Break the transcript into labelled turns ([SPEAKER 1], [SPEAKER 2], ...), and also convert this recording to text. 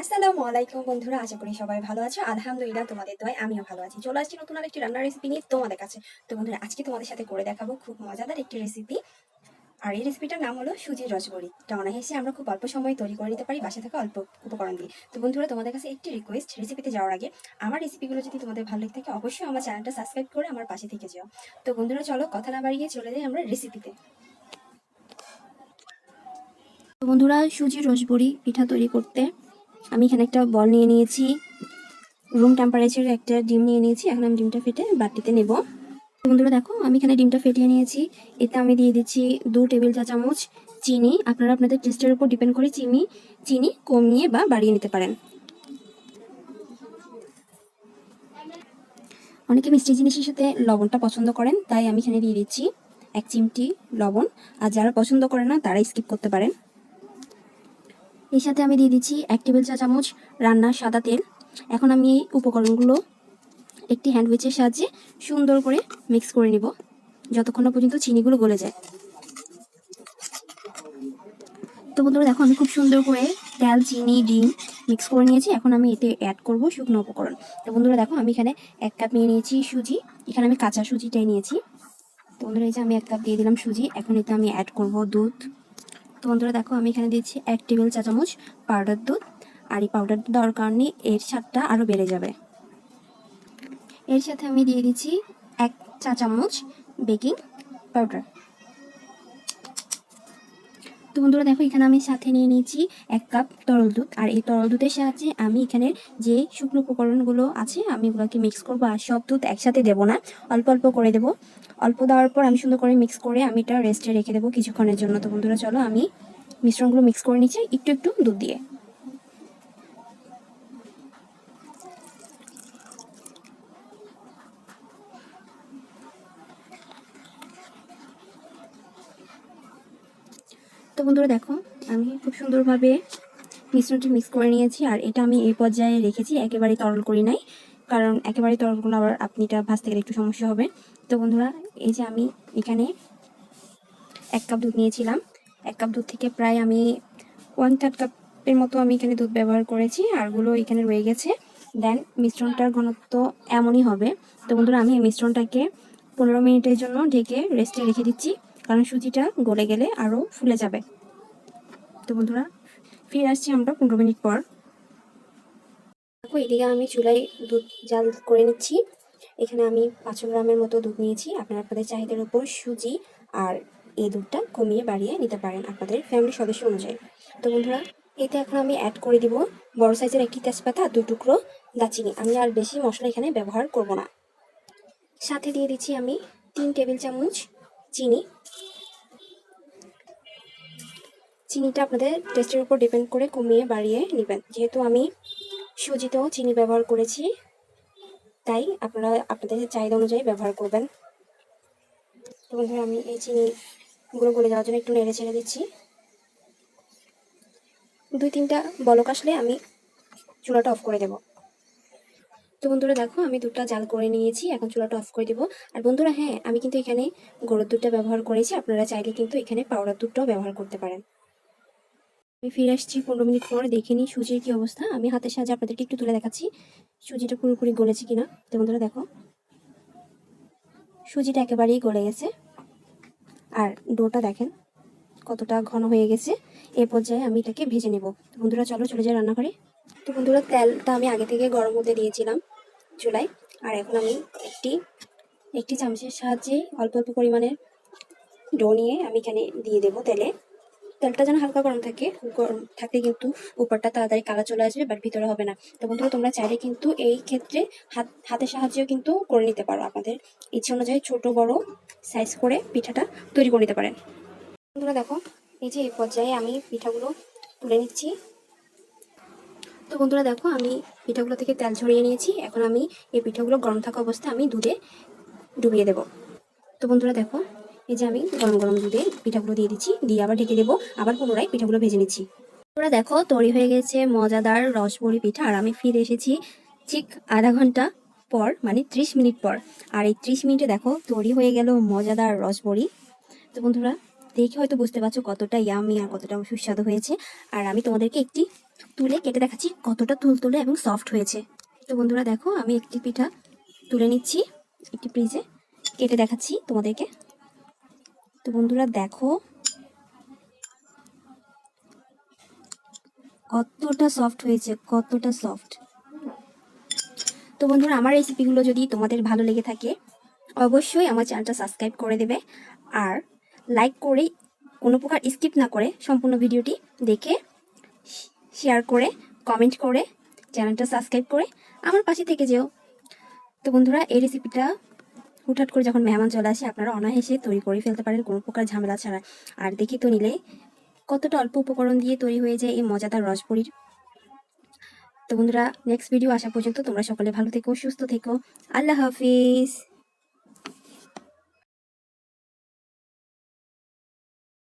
[SPEAKER 1] আসসালামু আলাইকুম বন্ধুরা, আশা করি সবাই ভালো আছো। আলহামদুলিল্লাহ, তোমাদের দোয়ায় আমিও ভালো আছি। চলে আসছি নতুন আরেকটি রান্নার রেসিপি নিয়ে তোমাদের কাছে। তো বন্ধুরা, আজকে তোমাদের সাথে করে দেখাবো খুব মজাদার একটি রেসিপি। আর এই রেসিপিটার নাম হলো সুজির রসবড়ি। এটা অনায়াসে আমরা খুব অল্প সময়ে তৈরি করে নিতে পারি বাসা থাকা অল্প উপকরণ দিয়ে। তো বন্ধুরা, তোমাদের কাছে একটি রিকোয়েস্ট, রেসিপিতে যাওয়ার আগে আমার রেসিপিগুলো যদি তোমাদের ভালো লেগে থাকে অবশ্যই আমার চ্যানেলটা সাবস্ক্রাইব করে আমার পাশে থেকে যেও। তো বন্ধুরা, চলো কথা না বাড়িয়ে চলে যাই আমরা রেসিপিতে। তো বন্ধুরা, সুজির রসবড়ি পিঠা তৈরি করতে আমি এখানে একটা বল নিয়ে নিয়েছি, রুম টেম্পারেচারে একটা ডিম নিয়ে নিয়েছি। এখন আমি ডিমটা ফেটে বাটিতে নেব। বন্ধুরা দেখো, আমি এখানে ডিমটা ফেটিয়ে নিয়েছি। এতে আমি দিয়ে দিচ্ছি 2 টেবিল চা চামচ চিনি। আপনারা আপনাদের টেস্টের উপর ডিপেন্ড করে চিনি কমিয়ে বা বাড়িয়ে নিতে পারেন। অনেকে মিষ্টি জিনিসের সাথে লবণটা পছন্দ করেন, তাই আমি এখানে দিয়ে দিচ্ছি 1 চিমটি লবণ। আর যারা পছন্দ করে না তারা স্কিপ করতে পারেন। এর সাথে আমি দিয়ে দিচ্ছি 1 টেবিল চা চামচ রান্নার সাদা তেল। এখন আমি এই উপকরণগুলো একটি হ্যান্ড উইচের সাহায্যে সুন্দর করে মিক্স করে নিব যতক্ষণ না পর্যন্ত চিনিগুলো গলে যায়। তো বন্ধুরা দেখো, আমি খুব সুন্দর করে তেল, চিনি, ডিম মিক্স করে নিয়েছি। এখন আমি এতে অ্যাড করব শুকনো উপকরণ। তো বন্ধুরা দেখো, আমি এখানে 1 কাপ নিয়ে নিয়েছি সুজি। এখানে আমি কাঁচা সুজিটাই নিয়েছি। তো বন্ধুরা, এই যে আমি 1 কাপ দিয়ে দিলাম সুজি। এখন এতে আমি অ্যাড করব দুধ। তো বন্ধুরা দেখো, আমি এখানে দিচ্ছি 1 টেবিল চা চামচ পাউডার দুধ। আর এই পাউডার দুধ দেওয়ার কারণে এর স্বাদটা আরও বেড়ে যাবে। এর সাথে আমি দিয়ে দিচ্ছি 1 চা চামচ বেকিং পাউডার। তো বন্ধুরা দেখো, এখানে আমি সাথে নিয়ে নিয়েছি 1 কাপ তরল দুধ। আর এই তরল দুধের সাহায্যে আমি এখানে যে শুকনো উপকরণগুলো আছে আমি এগুলোকে মিক্স করবো। আর সব দুধ একসাথে দেবো না, অল্প অল্প করে দেবো। অল্প দেওয়ার পর আমি সুন্দর করে মিক্স করে আমি এটা রেস্টে রেখে দেবো কিছুক্ষণের জন্য। তো বন্ধুরা চলো, আমি মিশ্রণগুলো মিক্স করে নিচ্ছি একটু একটু দুধ দিয়ে। তো বন্ধুরা দেখো, আমি খুব সুন্দরভাবে মিশ্রণটি মিক্স করে নিয়েছি। আর এটা আমি এই পর্যায়ে রেখেছি, একেবারেই তরল করি নাই, কারণ একেবারেই তরল করলে আবার আপনি এটা ভাজতে গেলে একটু সমস্যা হবে। তো বন্ধুরা, এই যে আমি এখানে 1 কাপ দুধ নিয়েছিলাম। 1 কাপ দুধ থেকে প্রায় আমি 1/3 কাপের মতো আমি এখানে দুধ ব্যবহার করেছি। আরগুলো এখানে রয়ে গেছে। দেন মিশ্রণটার ঘনত্ব এমনই হবে। তো বন্ধুরা, আমি এই মিশ্রণটাকে 15 মিনিটের জন্য ঢেকে রেস্টে রেখে দিচ্ছি, কারণ সুজিটা গলে গেলে আরও ফুলে যাবে। তো বন্ধুরা, ফিরে আসছি আমরা 15 মিনিট পর। দেখো, এদিকে আমি চুলায় দুধ জাল করে নিচ্ছি। এখানে আমি 500 গ্রামের মতো দুধ নিয়েছি। আপনারা আপনাদের চাহিদার উপর সুজি আর এই দুধটা কমিয়ে বাড়িয়ে নিতে পারেন আপনাদের ফ্যামিলির সদস্য অনুযায়ী। তো বন্ধুরা, এতে এখন আমি অ্যাড করে দিব বড় সাইজের একটি তেজপাতা আর 2 টুকরো দারচিনি। আমি আর বেশি মশলা এখানে ব্যবহার করব না। সাথে দিয়ে দিচ্ছি আমি 3 টেবিল চামচ চিনি। চিনিটা আপনাদের টেস্টের উপর ডিপেন্ড করে কমিয়ে বাড়িয়ে নেবেন। যেহেতু আমি সুজিতেও চিনি ব্যবহার করেছি, তাই আপনারা আপনাদের চাহিদা অনুযায়ী ব্যবহার করবেন। তো বন্ধুরা, আমি এই চিনিগুলো গলে যাওয়ার জন্য একটু নেড়ে ছেড়ে দিচ্ছি। 2-3টা বলক আসলে আমি চুলাটা অফ করে দেব। তো বন্ধুরা দেখো, আমি দুধটা জাল করে নিয়েছি। এখন চুলাটা অফ করে দেবো। আর বন্ধুরা হ্যাঁ, আমি কিন্তু এখানে গরুর দুধটা ব্যবহার করেছি। আপনারা চাইলে কিন্তু এখানে পাউডার দুধটাও ব্যবহার করতে পারেন। আমি ফিরে আসছি 15 মিনিট পরে। দেখে নিই সুজির কি অবস্থা। আমি হাতের সাহায্যে আপনাদেরকে একটু তুলে দেখাচ্ছি সুজিটা পুরোপুরি গলেছে কিনা। তো বন্ধুরা দেখো, সুজিটা একেবারেই গলে গেছে। আর ডোটা দেখেন কতটা ঘন হয়ে গেছে। এই পর্যায়ে আমি এটাকে ভেজে নেব। তো বন্ধুরা চলো চলে যাই রান্নাঘরে। তো বন্ধুরা, তেলটা আমি আগে থেকে গরম হতে দিয়েছিলাম চুলায়। আর এখন আমি একটি চামচের সাহায্যে অল্প অল্প পরিমাণের ডো নিয়ে আমি এখানে দিয়ে দেবো তেলে। তেলটা যেন হালকা গরম থাকে, গরম থাকলে কিন্তু উপরটা তাড়াতাড়ি কালা চলে আসবে, বাট ভিতরে হবে না। তো বন্ধুরা, তোমরা চাইলে কিন্তু এই ক্ষেত্রে হাতের সাহায্যেও কিন্তু করে নিতে পারো। আপনাদের ইচ্ছে অনুযায়ী ছোট বড় সাইজ করে পিঠাটা তৈরি করে নিতে পারেন। বন্ধুরা দেখো, এই যে এই পর্যায়ে আমি পিঠাগুলো তুলে নিচ্ছি। তো বন্ধুরা দেখো, আমি পিঠাগুলো থেকে তেল ঝরিয়ে নিয়েছি। এখন আমি এই পিঠাগুলো গরম থাকা অবস্থায় আমি দুধে ডুবিয়ে দেব। তো বন্ধুরা দেখো, এই যে আমি গরম গরম দুধে পিঠাগুলো দিয়ে দিচ্ছি, দিয়ে আবার ঢেকে দেবো। আবার পুনরায় পিঠাগুলো ভেজে নিচ্ছি। বন্ধুরা দেখো, তৈরি হয়ে গেছে মজাদার রসবড়ি পিঠা। আর আমি ফিরে এসেছি ঠিক আধা ঘন্টা পর, মানে 30 মিনিট পর। আর এই 30 মিনিটে দেখো তৈরি হয়ে গেল মজাদার রসবড়ি। তো বন্ধুরা, দেখে হয়তো বুঝতে পারছো কতটা ইয়ামি আর কতটা সুস্বাদু হয়েছে। আর আমি তোমাদেরকে একটি তুলে কেটে দেখাচ্ছি কতটা তুলতুলে এবং সফট হয়েছে। তো বন্ধুরা দেখো, আমি একটি পিঠা তুলে নিচ্ছি একটি পিসে, কেটে দেখাচ্ছি তোমাদেরকে। তো বন্ধুরা দেখো কতটা সফট হয়েছে, কতটা সফট। তো বন্ধুরা আমার রেসিপিগুলো যদি তোমাদের ভালো লেগে থাকে অবশ্যই আমার চ্যানেলটা সাবস্ক্রাইব করে দেবে, আর লাইক করে কোনো প্রকার স্কিপ না করে সম্পূর্ণ ভিডিওটি দেখে শেয়ার করে কমেন্ট করে চ্যানেলটা সাবস্ক্রাইব করে আমার পাশে থেকে যেও। তো বন্ধুরা এই রেসিপিটা হুটহাট করে যখন মেহমান চলে আসে আপনারা অনায়াসে তৈরি করে ফেলতে পারেন কোনো প্রকার ঝামেলা ছাড়া। আর দেখি তো নিলে কতটা অল্প উপকরণ দিয়ে তৈরি হয়ে যায় এই মজাদার রসপুরির। তো বন্ধুরা নেক্সট ভিডিও আসা পর্যন্ত তোমরা সকলে ভালো থেকো, সুস্থ থেকো। আল্লাহ হাফিজ।